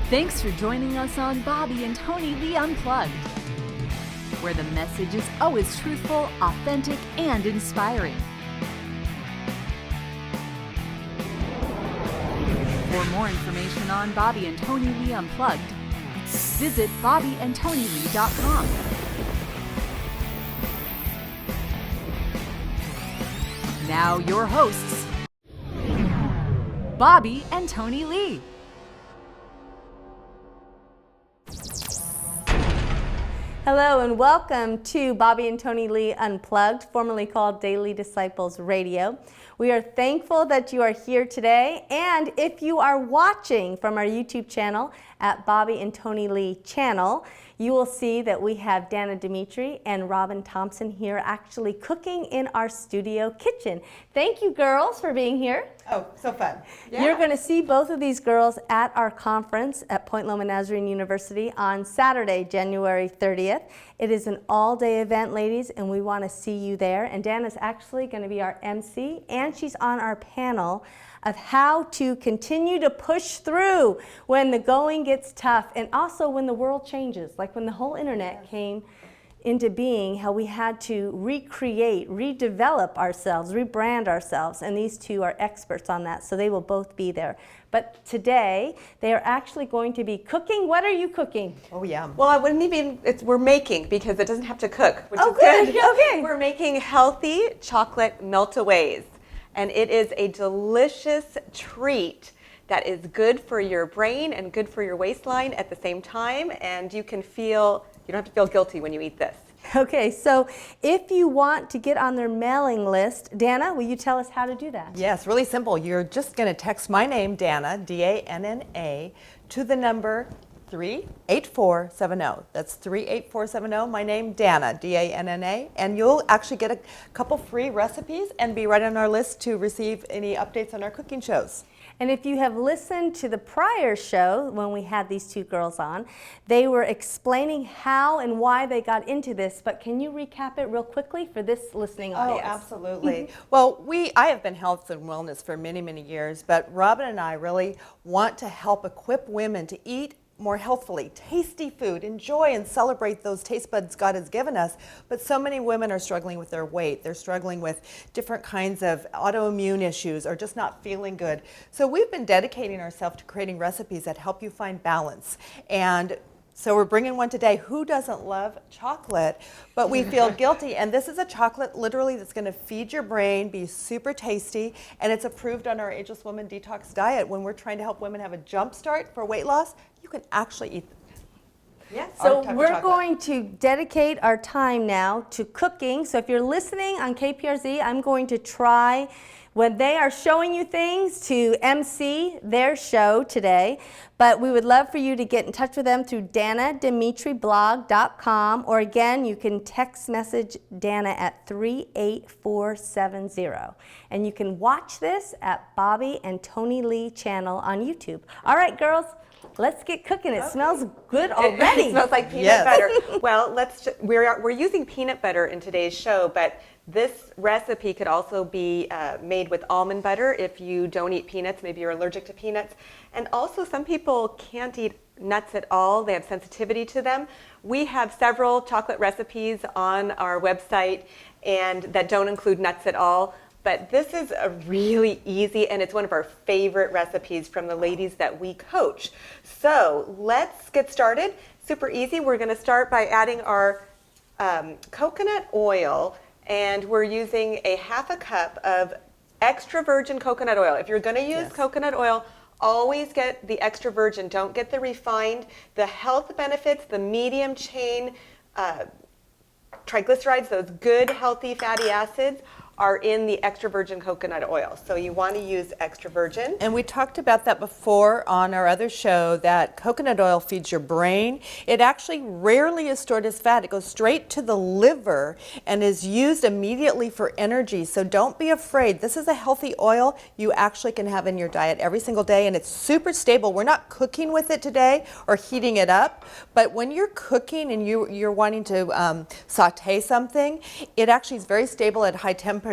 Thanks for joining us on Bobbye and Tonilee UnPlugged, where the message is always truthful, authentic, and inspiring. For more information on Bobbye and Tonilee UnPlugged, visit BobbyeandTonilee.com. Now your hosts, Bobbye and Tonilee. Hello and welcome to Bobbye and Tonilee UnPlugged, formerly called Daily Disciples Radio. We are thankful that you are here today, and if you are watching from our YouTube channel at Bobbye and Tonilee channel, you will see that we have Danna Demetre and Robyn Thomson here actually cooking in our studio kitchen. Thank you, girls, for being here. Oh, so fun. Yeah. You're going to see both of these girls at our conference at Point Loma Nazarene University on Saturday, January 30th. It is an all-day event, ladies, and we want to see you there. And Danna's actually going to be our MC, and she's on our panel of how to continue to push through when the going gets tough, and also when the world changes, like when the whole internet came into being, how we had to recreate, redevelop ourselves, rebrand ourselves, and these two are experts on that, so they will both be there. But today, they are actually going to be cooking. What are you cooking? Oh, yeah. Well, I wouldn't even, we're making, because it doesn't have to cook, which is good. good. Okay. We're making healthy chocolate meltaways, and it is a delicious treat that is good for your brain and good for your waistline at the same time, and you don't have to feel guilty when you eat this. Okay, so if you want to get on their mailing list, Danna, will you tell us how to do that? Yes, really simple. You're just going to text my name, Danna, D-A-N-N-A, to the number 38470. That's 38470. My name, Danna, D-A-N-N-A, and you'll actually get a couple free recipes and be right on our list to receive any updates on our cooking shows. And if you have listened to the prior show when we had these two girls on, they were explaining how and why they got into this, but can you recap it real quickly for this listening audience? Oh, absolutely. Well, I have been health and wellness for many, many years, but Robyn and I really want to help equip women to eat more healthfully, tasty food, enjoy and celebrate those taste buds God has given us. But so many women are struggling with their weight. They're struggling with different kinds of autoimmune issues or just not feeling good. So we've been dedicating ourselves to creating recipes that help you find balance. And so we're bringing one today. Who doesn't love chocolate? But we feel guilty. And this is a chocolate literally that's going to feed your brain, be super tasty, and it's approved on our Ageless Woman Detox diet. When we're trying to help women have a jump start for weight loss, you can actually eat them. Yes. So we're going to dedicate our time now to cooking. So if you're listening on KPRZ, I'm going to try, when they are showing you things, to MC their show today. But we would love for you to get in touch with them through DannaDemetreblog.com, or again, you can text message Danna at 38470. And you can watch this at Bobbye and Tonilee channel on YouTube. All right, girls. Let's get cooking. It smells good already. It smells like peanut butter. Well, we're using peanut butter in today's show, but this recipe could also be made with almond butter if you don't eat peanuts. Maybe you're allergic to peanuts. And also, some people can't eat nuts at all. They have sensitivity to them. We have several chocolate recipes on our website and that don't include nuts at all. But this is a really easy, and it's one of our favorite recipes from the ladies that we coach. So let's get started. Super easy. We're going to start by adding our coconut oil, and we're using a half a cup of extra virgin coconut oil. If you're going to use coconut oil, always get the extra virgin. Don't get the refined. The health benefits, the medium chain triglycerides, those good healthy fatty acids, are in the extra virgin coconut oil. So you want to use extra virgin. And we talked about that before on our other show, that coconut oil feeds your brain. It actually rarely is stored as fat. It goes straight to the liver and is used immediately for energy. So don't be afraid. This is a healthy oil you actually can have in your diet every single day, and it's super stable. We're not cooking with it today or heating it up, but when you're cooking and you're wanting to saute something, it actually is very stable at high temperatures,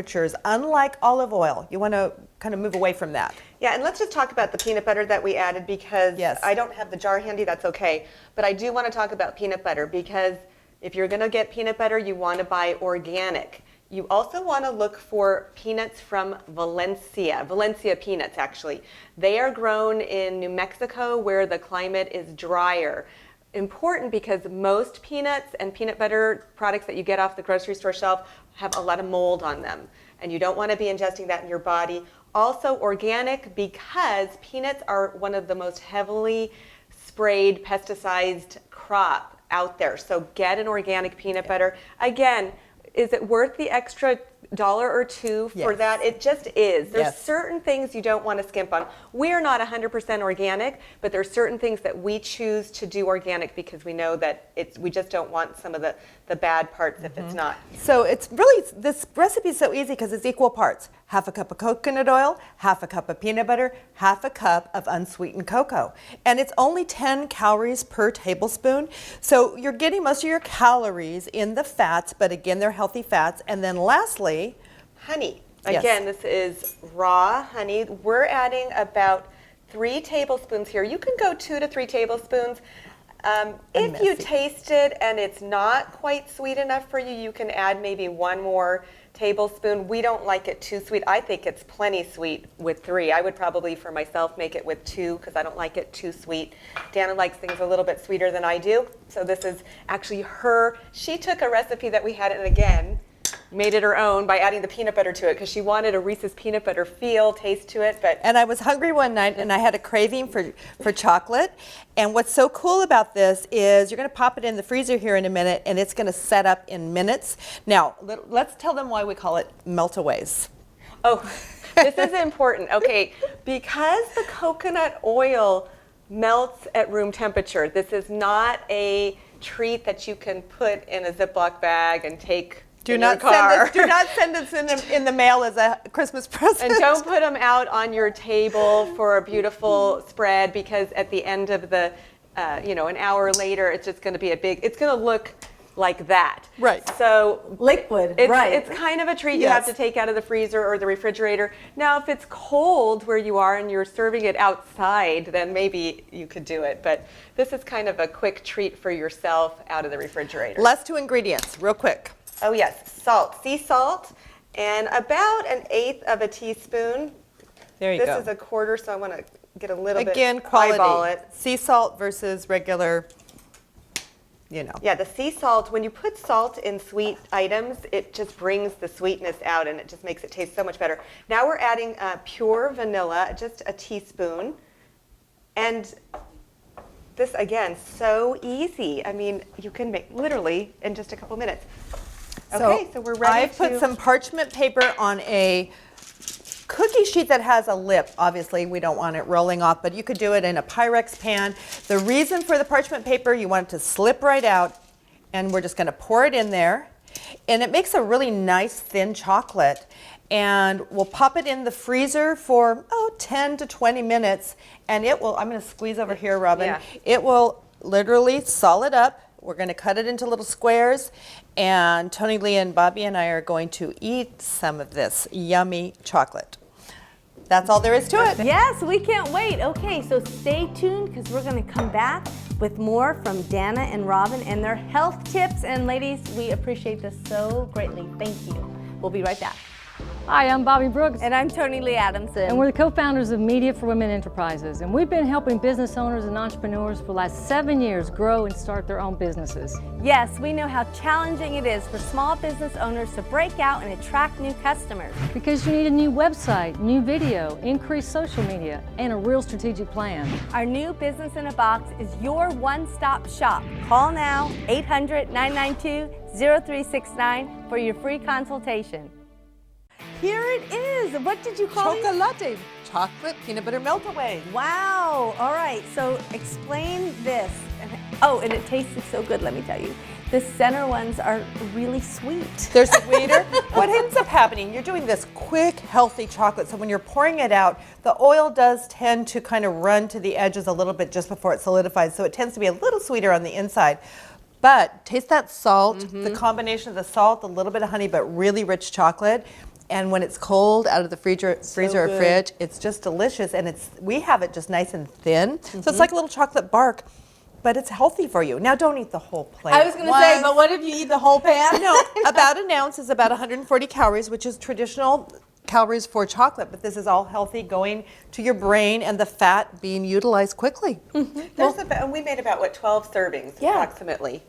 unlike olive oil. You want to kind of move away from that. Yeah, and let's just talk about the peanut butter that we added, because Yes. I don't have the jar handy, that's okay. But I do want to talk about peanut butter, because if you're going to get peanut butter, you want to buy organic. You also want to look for peanuts from Valencia peanuts actually. They are grown in New Mexico where the climate is drier. Important because most peanuts and peanut butter products that you get off the grocery store shelf have a lot of mold on them, and you don't want to be ingesting that in your body. Also organic, because peanuts are one of the most heavily sprayed, pesticidized crop out there. So get an organic peanut butter. Again, is it worth the extra $1 or $2 for Yes. that? It just is. There's Yes. certain things you don't want to skimp on. We are not 100% organic, but there's certain things that we choose to do organic because we know that we just don't want some of the bad parts if it's not. So it's really, this recipe is so easy because it's equal parts. Half a cup of coconut oil, half a cup of peanut butter, half a cup of unsweetened cocoa. And it's only 10 calories per tablespoon. So you're getting most of your calories in the fats, but again, they're healthy fats. And then lastly, Honey. Yes. Again, this is raw honey. We're adding about 3 tablespoons here. You can go 2 to 3 tablespoons. If you messy. taste it and it's not quite sweet enough for you, you can add maybe 1 more tablespoon. We don't like it too sweet. I think it's plenty sweet with 3. I would probably, for myself, make it with 2 because I don't like it too sweet. Danna likes things a little bit sweeter than I do. So this is actually she took a recipe that we had, and again, made it her own by adding the peanut butter to it because she wanted a Reese's peanut butter taste to it. and I was hungry one night and I had a craving for chocolate. And what's so cool about this is you're going to pop it in the freezer here in a minute and it's going to set up in minutes. Now, let's tell them why we call it meltaways. Oh, this is important. Okay, because the coconut oil melts at room temperature, this is not a treat that you can put in a Ziploc bag and take Do in not your car. send us in the mail as a Christmas present. And don't put them out on your table for a beautiful spread, because at the end of the, an hour later, it's just going to be it's going to look like that. Right. So Liquid, it's, right. It's kind of a treat you have Yes. to take out of the freezer or the refrigerator. Now, if it's cold where you are and you're serving it outside, then maybe you could do it. But this is kind of a quick treat for yourself out of the refrigerator. Last 2 ingredients, real quick. Oh yes, salt, sea salt, and about 1/8 of a teaspoon. There you This go. is a quarter, so I want to get a little Again, bit, quality. eyeball it. Sea salt versus regular, Yeah, the sea salt, when you put salt in sweet items, it just brings the sweetness out and it just makes it taste so much better. Now we're adding pure vanilla, just a teaspoon. And this, again, so easy. I mean, you can make literally in just a couple minutes. Okay, so we're ready I put to... some parchment paper on a cookie sheet that has a lip. Obviously, we don't want it rolling off, but you could do it in a Pyrex pan. The reason for the parchment paper, you want it to slip right out, and we're just going to pour it in there. And it makes a really nice thin chocolate. And we'll pop it in the freezer for 10 to 20 minutes, and it will, I'm going to squeeze over here, Robyn. Yeah. It will literally solid up. We're going to cut it into little squares, and Tonilee and Bobbye and I are going to eat some of this yummy chocolate. That's all there is to it. Yes, we can't wait. Okay, so stay tuned because we're going to come back with more from Danna and Robyn and their health tips. And ladies, we appreciate this so greatly. Thank you. We'll be right back. Hi, I'm Bobbye Brooks, And I'm Tonilee Adamson. and we're the co-founders of Media for Women Enterprises, and we've been helping business owners and entrepreneurs for the last 7 years grow and start their own businesses. Yes, we know how challenging it is for small business owners to break out and attract new customers. Because you need a new website, new video, increased social media, and a real strategic plan. Our new Business in a Box is your one-stop shop. Call now, 800-992-0369 for your free consultation. Here it is. What did you call it? Chocolate, chocolate peanut butter meltaways. Wow. All right. So explain this. Oh, and it tasted so good, let me tell you. The center ones are really sweet. They're sweeter. What ends up happening, you're doing this quick, healthy chocolate, so when you're pouring it out, the oil does tend to kind of run to the edges a little bit just before it solidifies, so it tends to be a little sweeter on the inside. But taste that salt, the combination of the salt, a little bit of honey, but really rich chocolate. And when it's cold out of the freezer or good. fridge, it's just delicious. And we have it just nice and thin. So it's like a little chocolate bark, but it's healthy for you. Now don't eat the whole plate. I was going to say, but what if you eat the whole pan? No, about an ounce is about 140 calories, which is traditional calories for chocolate, but this is all healthy, going to your brain, and the fat being utilized quickly. And we made about, what, 12 servings approximately.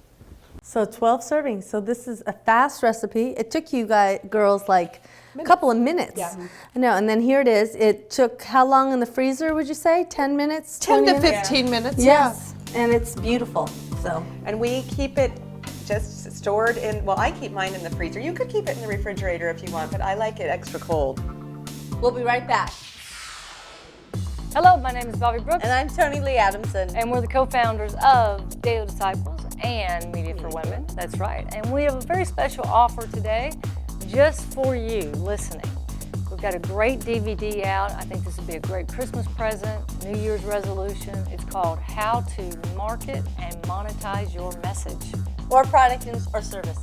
So 12 servings. So this is a fast recipe. It took you girls like a couple of minutes. Yeah. I know, and then here it is. It took how long in the freezer, would you say? 10 minutes? 10 20 to minutes? 15 minutes. Yes, and it's beautiful. So And we keep it just stored in, well, I keep mine in the freezer. You could keep it in the refrigerator if you want, but I like it extra cold. we'll be right back. Hello, my name is Bobbye Brooks, And I'm Tonilee Adamson. and we're the co-founders of Daily Disciples and Media for Women. That's right. And we have a very special offer today just for you listening. We've got a great DVD out. I think this would be a great Christmas present, New Year's resolution. It's called How to Market and Monetize Your Message. Or product or service.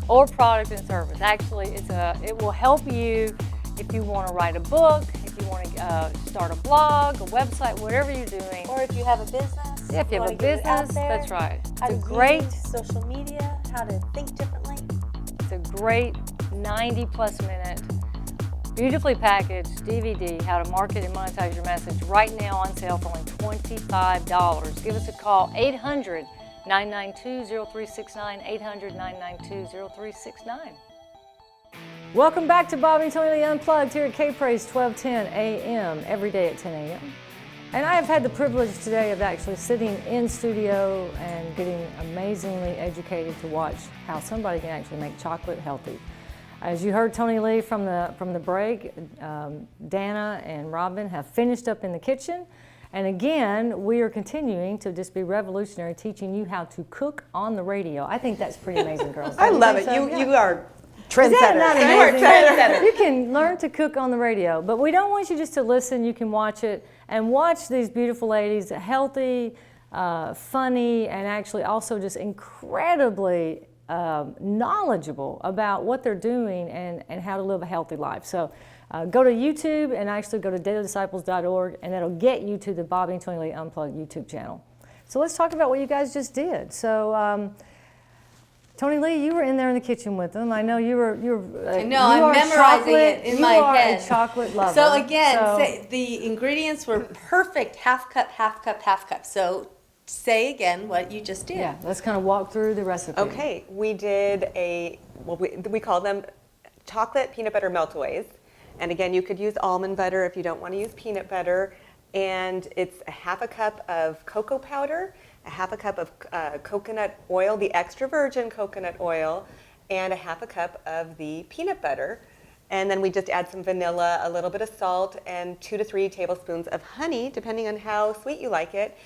Or product and service. Actually, it will help you if you want to write a book, if you want to start a blog, a website, whatever you're doing. Or if you have a business. Yeah, if you have wanna a get it out business, there, that's right. How It's a to great, use social media, how to think differently. it's a great 90-plus minute, beautifully packaged DVD, How to Market and Monetize Your Message, right now on sale for only $25. Give us a call, 800-992-0369, 800-992-0369. Welcome back to Bobbye and Tonilee Unplugged here at K-Praise 1210 a.m. every day at 10 a.m. And I have had the privilege today of actually sitting in studio and getting amazingly educated to watch how somebody can actually make chocolate healthy. As you heard Tonilee from the break, Danna and Robyn have finished up in the kitchen. And again, we are continuing to just be revolutionary, teaching you how to cook on the radio. I think that's pretty amazing, girls. I love it. So? You are Isn't that not trendsetter. amazing? You can learn to cook on the radio, but we don't want you just to listen. You can watch it and watch these beautiful ladies, healthy, funny, and actually also just incredibly knowledgeable about what they're doing and how to live a healthy life. So go to YouTube and actually go to dailydisciples.org, and that'll get you to the Bobbye and Tonilee Unplugged YouTube channel. So let's talk about what you guys just did. So Tonilee, you were in there in the kitchen with them. I know you were. I know, I'm memorizing it in my head. You are a chocolate lover. So again, the ingredients were perfect, half cup, half cup, half cup. So say again what you just did. Yeah, let's kind of walk through the recipe. Okay, we did we call them chocolate peanut butter meltaways. And again, you could use almond butter if you don't want to use peanut butter. And it's a half a cup of cocoa powder, a half a cup of coconut oil, the extra virgin coconut oil, and a half a cup of the peanut butter. And then we just add some vanilla, a little bit of salt, and 2 to 3 tablespoons of honey, depending on how sweet you like it.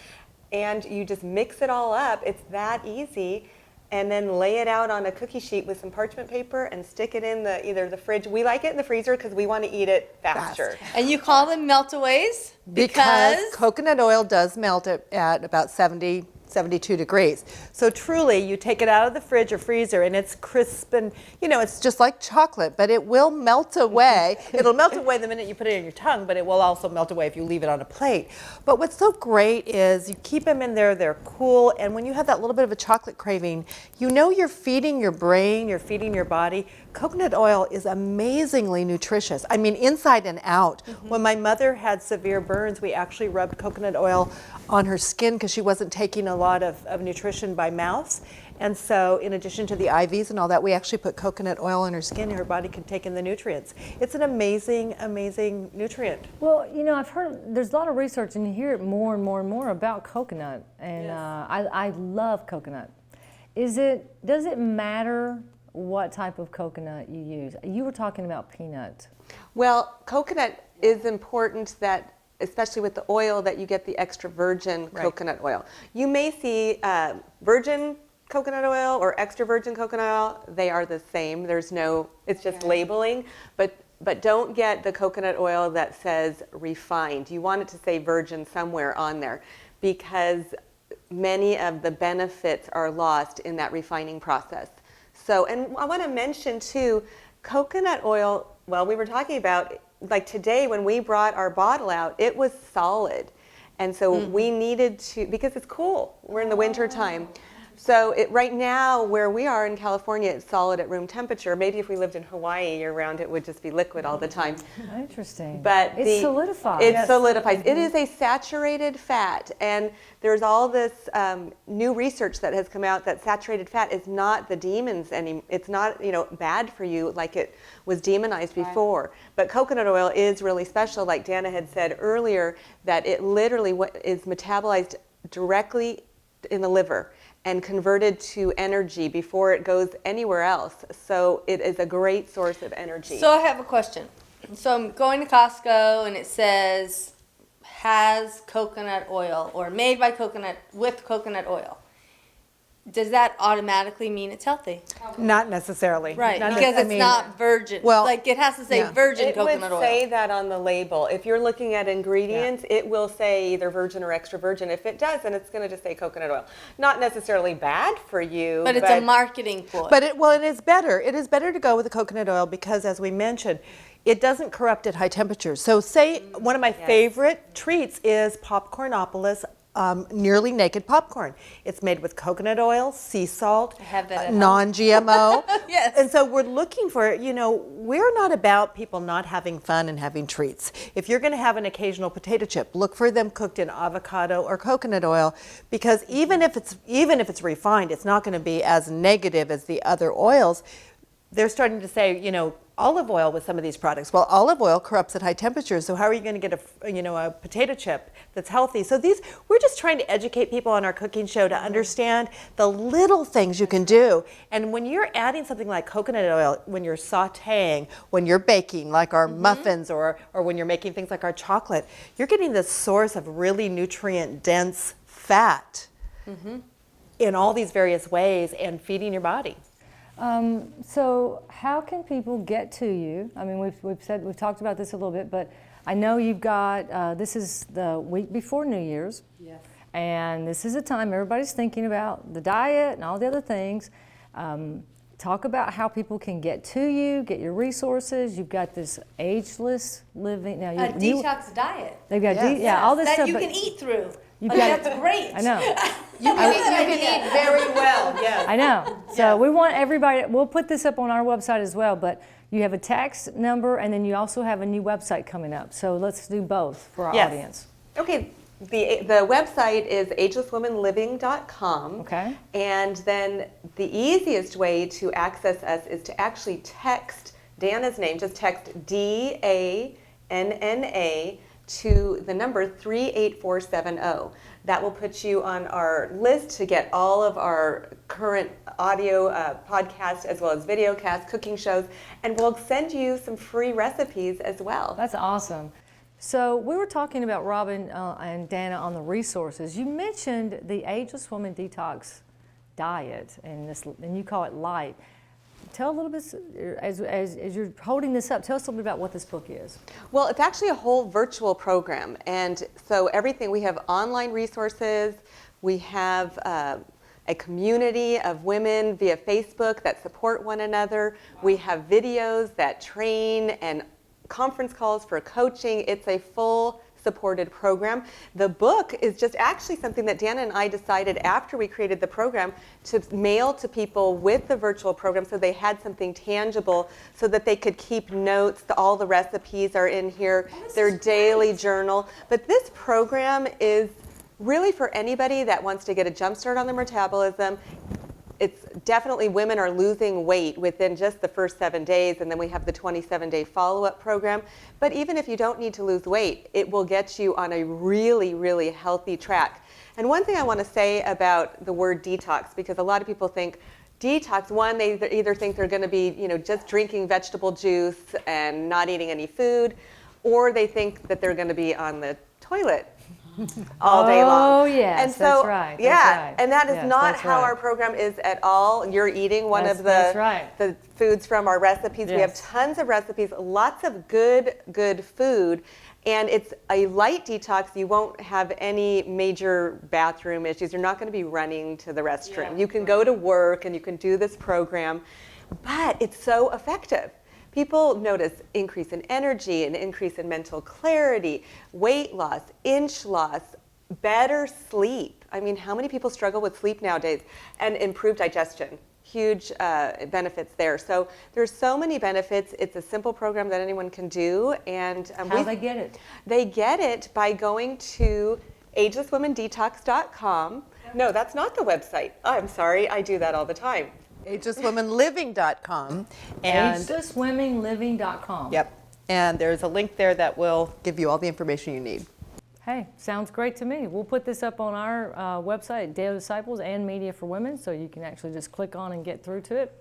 And you just mix it all up. It's that easy. And then lay it out on a cookie sheet with some parchment paper and stick it in either the fridge. We like it in the freezer because we want to eat it faster. And you call them meltaways? Because coconut oil does melt at about 70, 72 degrees. So truly, you take it out of the fridge or freezer and it's crisp and, it's just like chocolate, but it will melt away. It'll melt away the minute you put it in your tongue, but it will also melt away if you leave it on a plate. But what's so great is you keep them in there, they're cool, and when you have that little bit of a chocolate craving, you're feeding your brain, you're feeding your body. Coconut oil is amazingly nutritious. I mean, inside and out. When my mother had severe burns, we actually rubbed coconut oil on her skin because she wasn't taking a lot of nutrition by mouth. And so in addition to the IVs and all that, we actually put coconut oil on her skin and her body can take in the nutrients. It's an amazing, amazing nutrient. Well, I've heard there's a lot of research and you hear it more and more and more about coconut. And Yes. I love coconut. Does it matter what type of coconut you use? You were talking about peanut. Well, coconut is important that, especially with the oil, that you get the extra virgin coconut oil. You may see virgin coconut oil or extra virgin coconut oil. They are the same. It's just labeling, but don't get the coconut oil that says refined. You want it to say virgin somewhere on there because many of the benefits are lost in that refining process. So, and I want to mention too, coconut oil Well, we were talking about, like today when we brought our bottle out, it was solid. And so we needed to, because it's cool, we're in the winter time. So right now, where we are in California, it's solid at room temperature. Maybe if we lived in Hawaii year-round, it would just be liquid all the time. Interesting. But it solidifies. It solidifies. It is a saturated fat, and there's all this new research that has come out that saturated fat is not the demons anymore. It's not, bad for you like it was demonized before. But coconut oil is really special, like Danna had said earlier, that it literally is metabolized directly in the liver and converted to energy before it goes anywhere else. So it is a great source of energy. So I have a question. So I'm going to Costco and it says has coconut oil or made by coconut with coconut oil. Does that automatically mean it's healthy? Not necessarily. Right, Not because nec- I it's mean, not virgin. well, like it has to say yeah. virgin It coconut would oil. say that on the label. If you're looking at ingredients, it will say either virgin or extra virgin. If it does, then it's going to just say coconut oil. Not necessarily bad for you, but it's a marketing ploy. But it is better. It is better to go with the coconut oil because, as we mentioned, it doesn't corrupt at high temperatures. So say one of my favorite treats is Popcornopolis nearly naked popcorn. It's made with coconut oil, sea salt, I have that at home. non-GMO. Yes. And so we're looking for, we're not about people not having fun and having treats. If you're going to have an occasional potato chip, look for them cooked in avocado or coconut oil, because even if it's refined, it's not going to be as negative as the other oils. They're starting to say, olive oil with some of these products. Well, olive oil corrupts at high temperatures, so how are you going to get a potato chip that's healthy? So we're just trying to educate people on our cooking show to understand the little things you can do. And when you're adding something like coconut oil, when you're sautéing, when you're baking, like our muffins, or when you're making things like our chocolate, you're getting this source of really nutrient-dense fat in all these various ways and feeding your body. So how can people get to you? I mean, we've talked about this a little bit, but I know you've got, this is the week before New Year's. Yes. And this is a time everybody's thinking about the diet and all the other things. Talk about how people can get to you, get your resources. You've got this ageless living. Now, A detox diet. They've got, Yes. all this that stuff. you but can eat through. you've Oh, got- that's great. I know. You can eat very well, yes. I know. So we want everybody, we'll put this up on our website as well, but you have a text number and then you also have a new website coming up. So let's do both for our audience. Okay. The website is agelesswomanliving.com. Okay. And then the easiest way to access us is to actually text Danna's name. Just text DANNA to the number 38470. That will put you on our list to get all of our current audio podcasts as well as video casts, cooking shows, and we'll send you some free recipes as well. That's awesome. So we were talking about Robyn and Danna on the resources. You mentioned the Ageless Woman Detox diet, and you call it light. Tell a little bit, as you're holding this up, tell us a little bit about what this book is. Well, it's actually a whole virtual program. And so we have online resources, we have a community of women via Facebook that support one another. We have videos that train and conference calls for coaching. It's a full supported program. The book is just actually something that Danna and I decided after we created the program to mail to people with the virtual program so they had something tangible so that they could keep notes. All the recipes are in here, their daily journal. But this program is really for anybody that wants to get a jump start on their metabolism. It's definitely women are losing weight within just the first 7 days, and then we have the 27-day follow-up program. But even if you don't need to lose weight, it will get you on a really, really healthy track. And one thing I want to say about the word detox, because a lot of people think detox, one, they either think they're going to be, just drinking vegetable juice and not eating any food, or they think that they're going to be on the toilet all day long. Oh, yes, and so, that's right. Yeah, right. and that is Yes, not that's how right. our program is at all. You're eating one of That's right. the foods from our recipes. We have Yes. tons of recipes, lots of good food, and it's a light detox. You won't have any major bathroom issues. You're not going to be running to the restroom. You can go to work and you can do this program, but it's so effective. people notice increase in energy, an increase in mental clarity, weight loss, inch loss, better sleep. I mean, how many people struggle with sleep nowadays? And improved digestion. Huge benefits there. So there's so many benefits. It's a simple program that anyone can do. And How do they get it? They get it by going to agelesswomendetox.com. No, that's not the website. Oh, I'm sorry. I do that all the time. agelesswomenliving.com. And agelesswomenliving.com. yep. And there's a link there that will give you all the information you need. Hey, sounds great to me. We'll put this up on our website, Daily Disciples and Media for Women, so you can actually just click on and get through to it.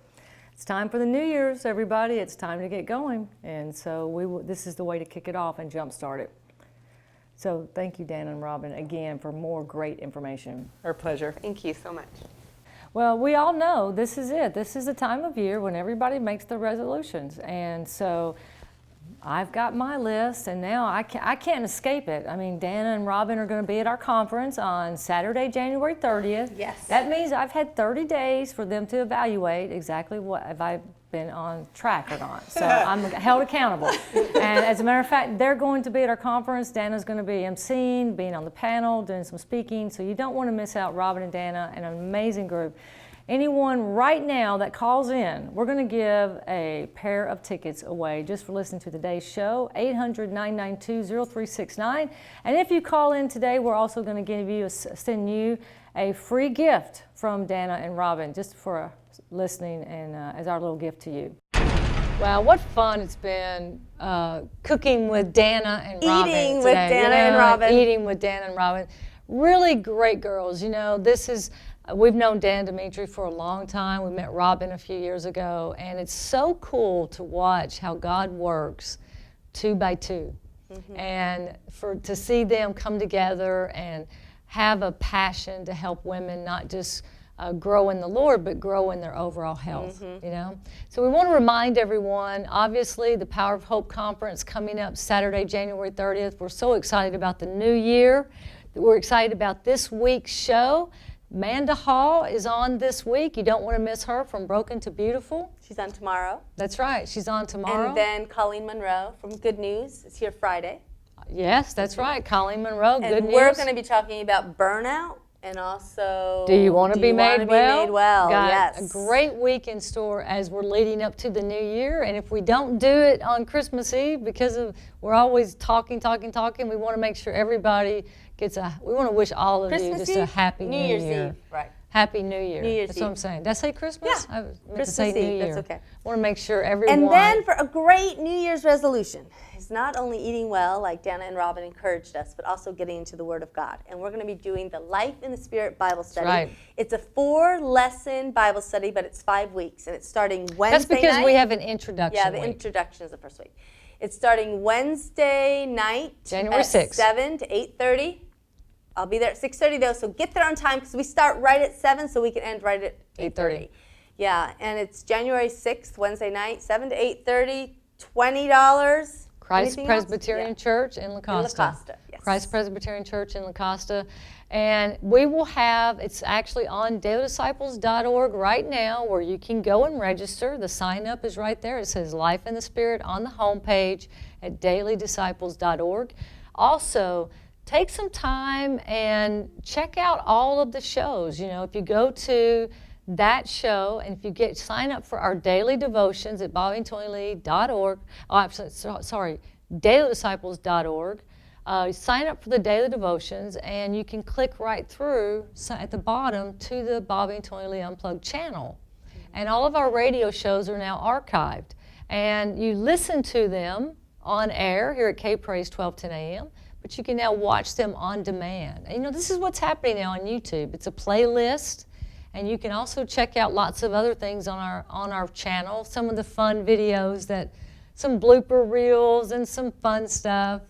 It's time for the New Year's, everybody. It's time to get going. And so this is the way to kick it off and jumpstart it. So thank you, Danna and Robyn, again, for more great information. Our pleasure. Thank you so much. Well, we all know this is it. This is the time of year when everybody makes their resolutions. And so I've got my list, and now I can't escape it. I mean, Danna and Robyn are going to be at our conference on Saturday, January 30th. Yes. That means I've had 30 days for them to evaluate exactly what have I been on track or not. So I'm held accountable. And as a matter of fact, they're going to be at our conference. Danna's going to be emceeing, being on the panel, doing some speaking. So you don't want to miss out Robyn and Danna, and an amazing group. Anyone right now that calls in, we're going to give a pair of tickets away just for listening to today's show, 800-992-0369. And if you call in today, we're also going to send you a free gift from Danna and Robyn just for listening and as our little gift to you. Wow, what fun it's been cooking with Danna and Robyn Eating today. with Danna and Robyn. Eating with Danna and Robyn. Really great girls. You know, we've known Danna Demetre for a long time. We met Robyn a few years ago, and it's so cool to watch how God works 2 by 2. Mm-hmm. And to see them come together and have a passion to help women not just grow in the Lord, but grow in their overall health, you know? So we want to remind everyone, obviously, the Power of Hope Conference coming up Saturday, January 30th. We're so excited about the new year. We're excited about this week's show. Manda Hall is on this week. You don't want to miss her from Broken to Beautiful. She's on tomorrow. That's right. She's on tomorrow. And then Colleen Monroe from Good News is here Friday. Yes, that's right. Colleen Monroe, Good And News. we're going to be talking about burnout and also Do you want to be made well? Got Yes. a great week in store as we're leading up to the new year. And if we don't do it on Christmas Eve we're always talking, we want to make sure everybody we want to wish all of Christmas you just Eve? a happy New Year. Eve, right. Happy New Year. New Year's That's Eve. what I'm saying. Did I say Christmas? Yeah. I meant to Christmas say Eve, New Year. that's okay. I want to make sure everyone. And then for a great New Year's resolution is not only eating well, like Danna and Robyn encouraged us, but also getting into the Word of God. And we're going to be doing the Life in the Spirit Bible study. Right. It's a 4-lesson Bible study, but it's 5 weeks, and it's starting Wednesday That's because night. we have an introduction Yeah, the week. introduction is the first week. It's starting Wednesday night January at 6th. 7 to 8:30. I'll be there at 6:30 though, so get there on time because we start right at 7, so we can end right at 8:30. Yeah, and it's January 6th, Wednesday night, 7 to 8:30, $20. Christ Anything Presbyterian else? Church in La Costa. La Costa, yes. Christ Presbyterian Church in La Costa. And we will it's actually on dailydisciples.org right now where you can go and register. The sign up is right there. It says Life in the Spirit on the homepage at dailydisciples.org. Also, take some time and check out all of the shows. You know, if you go to that show and if you sign up for our daily devotions at bobbyeandtonilee.org, dailydisciples.org, sign up for the daily devotions and you can click right through at the bottom to the Bobbye and Tonilee Unplugged channel. And all of our radio shows are now archived. And you listen to them on air here at K-Praise 1210 a.m., but you can now watch them on demand. And, you know, this is what's happening now on YouTube. It's a playlist, and you can also check out lots of other things on our channel, some of the fun videos, some blooper reels and some fun stuff,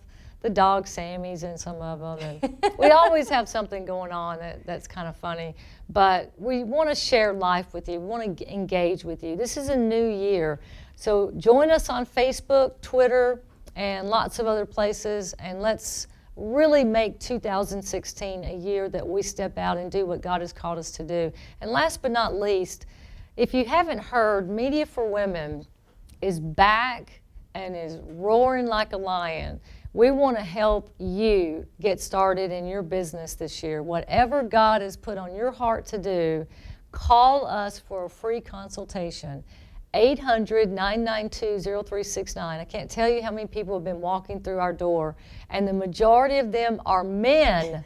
the dog Sammys and some of them. And we always have something going on that's kind of funny, but we want to share life with you. We want to engage with you. This is a new year, so join us on Facebook, Twitter, and lots of other places, and let's really make 2016 a year that we step out and do what God has called us to do. And last but not least, if you haven't heard, Media for Women is back and is roaring like a lion. We want to help you get started in your business this year. Whatever God has put on your heart to do, call us for a free consultation. 800-992-0369. I can't tell you how many people have been walking through our door, and the majority of them are men.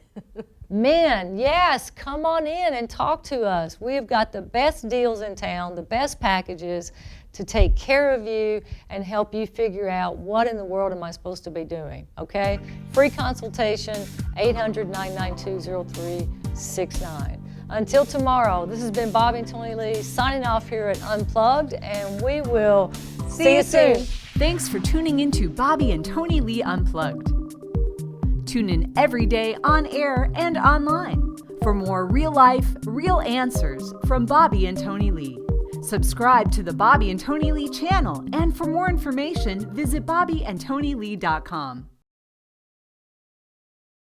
Men, yes, come on in and talk to us. We've got the best deals in town, the best packages to take care of you and help you figure out what in the world am I supposed to be doing, okay? Free consultation, 800-992-0369. Until tomorrow, this has been Bobbye and Tonilee signing off here at Unplugged, and we will see you soon. Thanks for tuning into Bobbye and Tonilee Unplugged. Tune in every day on air and online for more real life, real answers from Bobbye and Tonilee. Subscribe to the Bobbye and Tonilee channel, and for more information, visit bobbyeandtonilee.com.